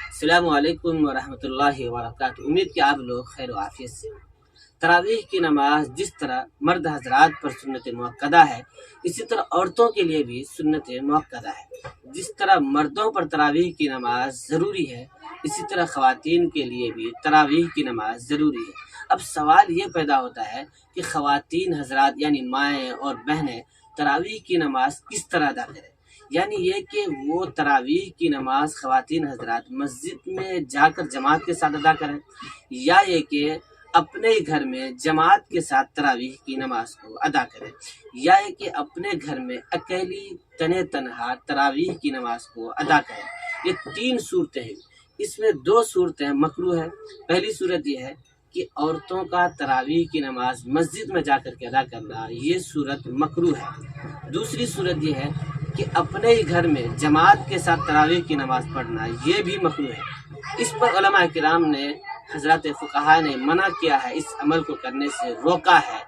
السلام علیکم ورحمۃ اللہ وبرکاتہ۔ امید کہ آپ لوگ خیر و عافیت سے ہیں۔ تراویح کی نماز جس طرح مرد حضرات پر سنت مؤکدہ ہے، اسی طرح عورتوں کے لیے بھی سنت مؤکدہ ہے۔ جس طرح مردوں پر تراویح کی نماز ضروری ہے، اسی طرح خواتین کے لیے بھی تراویح کی نماز ضروری ہے۔ اب سوال یہ پیدا ہوتا ہے کہ خواتین حضرات یعنی مائیں اور بہنیں تراویح کی نماز کس طرح ادا کریں، یعنی یہ کہ وہ تراویح کی نماز خواتین حضرات مسجد میں جا کر جماعت کے ساتھ ادا کریں، یا یہ کہ اپنے گھر میں جماعت کے ساتھ تراویح کی نماز کو ادا کریں، یا یہ کہ اپنے گھر میں اکیلی تنہا تراویح کی نماز کو ادا کریں۔ یہ تین صورتیں ہیں، اس میں دو صورتیں مکروہ ہے۔ پہلی صورت یہ ہے کہ عورتوں کا تراویح کی نماز مسجد میں جا کر کے ادا کرنا، یہ صورت مکروہ ہے۔ دوسری صورت یہ ہے کہ اپنے ہی گھر میں جماعت کے ساتھ تراویح کی نماز پڑھنا، یہ بھی مکروہ ہے۔ اس پر علماء کرام نے، حضرات فقہاء نے منع کیا ہے، اس عمل کو کرنے سے روکا ہے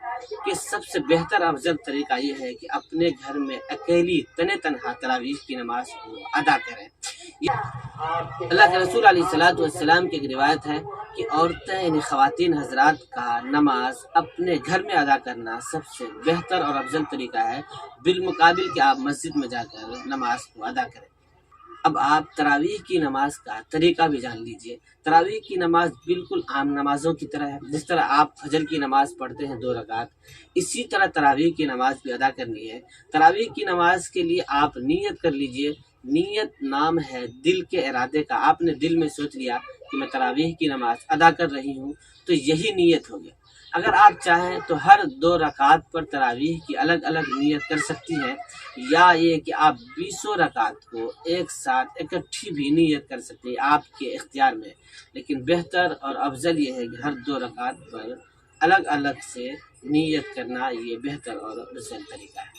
کہ سب سے بہتر افضل طریقہ یہ ہے کہ اپنے گھر میں اکیلی تنہا تراویح کی نماز کو ادا کریں۔ اللہ کے رسول علیہ الصلوۃ والسلام کی ایک روایت ہے کہ عورتیں یعنی خواتین حضرات کا نماز اپنے گھر میں ادا کرنا سب سے بہتر اور افضل طریقہ ہے، بالمقابل کہ آپ مسجد میں جا کر نماز کو ادا کریں۔ اب آپ تراویح کی نماز کا طریقہ بھی جان لیجئے۔ تراویح کی نماز بالکل عام نمازوں کی طرح ہے۔ جس طرح آپ فجر کی نماز پڑھتے ہیں 2 رکعت، اسی طرح تراویح کی نماز بھی ادا کرنی ہے۔ تراویح کی نماز کے لیے آپ نیت کر لیجئے۔ نیت نام ہے دل کے ارادے کا۔ آپ نے دل میں سوچ لیا کہ میں تراویح کی نماز ادا کر رہی ہوں، تو یہی نیت ہوگی۔ اگر آپ چاہیں تو ہر 2 رکعت پر تراویح کی الگ الگ نیت کر سکتی ہیں، یا یہ کہ آپ 20 رکعت کو ایک ساتھ اکٹھی بھی نیت کر سکتے ہیں، آپ کے اختیار میں۔ لیکن بہتر اور افضل یہ ہے کہ ہر 2 رکعت پر الگ الگ سے نیت کرنا، یہ بہتر اور افضل طریقہ ہے۔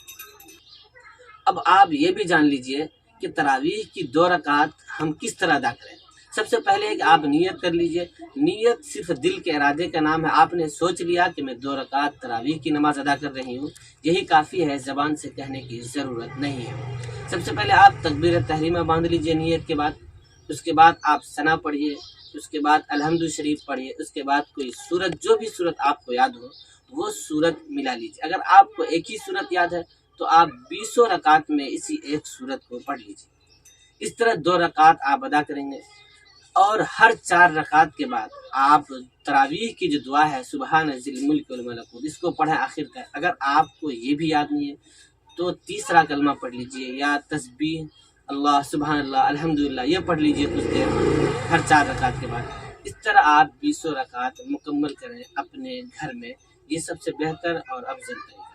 اب آپ یہ بھی جان لیجئے کہ تراویح کی 2 رکعت ہم کس طرح ادا کریں۔ سب سے پہلے ہے کہ آپ نیت کر لیجئے۔ نیت صرف دل کے ارادے کا نام ہے۔ آپ نے سوچ لیا کہ میں 2 رکعت تراویح کی نماز ادا کر رہی ہوں، یہی کافی ہے، زبان سے کہنے کی ضرورت نہیں ہے۔ سب سے پہلے آپ تکبیر تحریمہ باندھ لیجئے نیت کے بعد، اس کے بعد آپ ثنا پڑھیے، اس کے بعد الحمد شریف پڑھیے، اس کے بعد کوئی سورت، جو بھی سورت آپ کو یاد ہو وہ سورت ملا لیجئے۔ اگر آپ کو ایک ہی سورت یاد ہے تو آپ 20 رکعت میں اسی ایک سورت کو پڑھ لیجئے۔ اس طرح 2 رکعت آپ ادا کریں گے، اور ہر 4 رکعت کے بعد آپ تراویح کی جو دعا ہے سبحان ذی الملک والملکوت، اس کو پڑھیں آخر تک۔ اگر آپ کو یہ بھی یاد نہیں ہے تو تیسرا کلمہ پڑھ لیجئے، یا تسبیح اللہ سبحان اللہ الحمدللہ یہ پڑھ لیجئے کچھ دیر ہر 4 رکعت کے بعد۔ اس طرح آپ 20 رکعت مکمل کریں اپنے گھر میں، یہ سب سے بہتر اور افضل طریقہ ہے۔